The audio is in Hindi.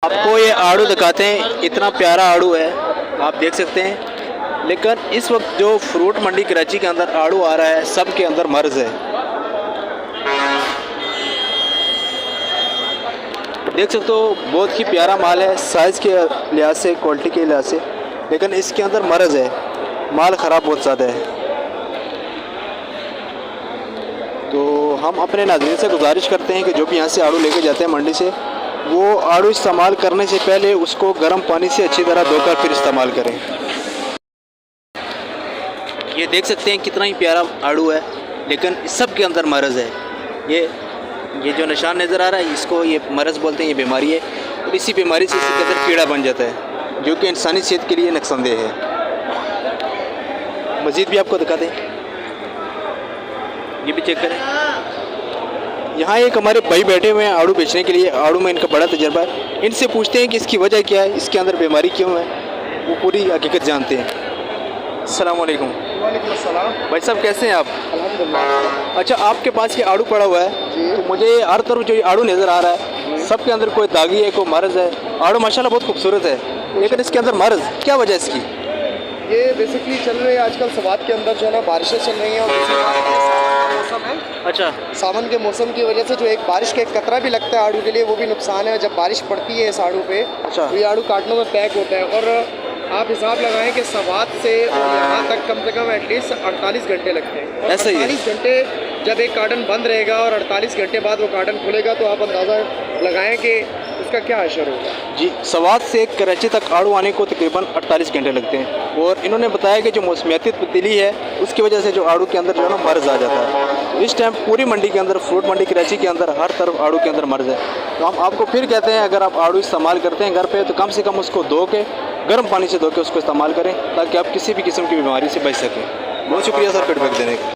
आपको ये आड़ू दिखाते हैं, इतना प्यारा आड़ू है, आप देख सकते हैं। लेकिन इस वक्त जो फ्रूट मंडी कराची के अंदर आड़ू आ रहा है, सब के अंदर मर्ज है। देख सकते हो, बहुत ही प्यारा माल है, साइज़ के लिहाज से, क्वालिटी के लिहाज से, लेकिन इसके अंदर मर्ज है, माल ख़राब बहुत ज़्यादा है। तो हम अपने नाज़रीन से गुजारिश करते हैं कि जो भी यहाँ से आड़ू लेके जाते हैं मंडी से, वो आड़ू इस्तेमाल करने से पहले उसको गर्म पानी से अच्छी तरह धोकर फिर इस्तेमाल करें। ये देख सकते हैं कितना ही प्यारा आड़ू है, लेकिन सब के अंदर मर्ज़ है। ये जो निशान नज़र आ रहा है, इसको ये मर्ज़ बोलते हैं, ये बीमारी है, और इसी बीमारी से इसके अंदर कीड़ा बन जाता है, जो कि इंसानी सेहत के लिए नुकसानदेह है। मज़ीद भी आपको दिखा दें, ये भी चेक करें। यहाँ एक हमारे भाई बैठे हुए हैं आड़ू बेचने के लिए, आड़ू में इनका बड़ा तजर्बा है। इनसे पूछते हैं कि इसकी वजह क्या है, इसके अंदर बीमारी क्यों है, वो पूरी हकीकत जानते हैं। अस्सलाम वालेकुम। वालेकुम अस्सलाम। भाई साहब कैसे हैं आप? अल्हम्दुलिल्लाह। अच्छा, आपके पास ये आड़ू पड़ा हुआ है, तो मुझे हर तरफ जो ये आड़ू नज़र आ रहा है, सब के अंदर कोई दागी है, कोई मर्ज़ है। आड़ू माशाल्लाह बहुत खूबसूरत है, लेकिन इसके अंदर मर्ज़, क्या वजह है इसकी? ये बेसिकली चल रही है आजकल सवात के अंदर जो है ना, बारिशें चल रही हैं, और दूसरी बात ये सावन का मौसम है। अच्छा, सावन के मौसम की वजह से जो एक बारिश का एक कतरा भी लगता है आड़ू के लिए, वो भी नुकसान है। जब बारिश पड़ती है इस आड़ू पे, अच्छा, तो ये आड़ू काटने में पैक होता है। और आप हिसाब लगाएं कि सवात से और यहाँ तक कम से कम एटलीस्ट 48 घंटे लगते हैं। और ऐसा ही है? 48 घंटे जब एक कार्टन बंद रहेगा और 48 घंटे बाद वो कार्टन खुलेगा, तो आप अंदाज़ा लगाएं कि उसका क्या असर होगा। जी, सवात से कराची तक आड़ू आने को तकरीबन 48 घंटे लगते हैं, और इन्होंने बताया कि जो मौसमियाती तब्दीली है, उसकी वजह से जो आड़ू के अंदर जो है ना मर्ज़ आ जाता है। इस टाइम पूरी मंडी के अंदर, फ्रूट मंडी कराची के अंदर हर तरफ आड़ू के अंदर मर्ज़ है। तो हम आपको फिर कहते हैं, अगर आप आड़ू इस्तेमाल करते हैं घर पे, तो कम से कम उसको धो के, गर्म पानी से धो के उसको इस्तेमाल करें, ताकि आप किसी भी किस्म की बीमारी से बच सकें। बहुत शुक्रिया सर फीडबैक देने का।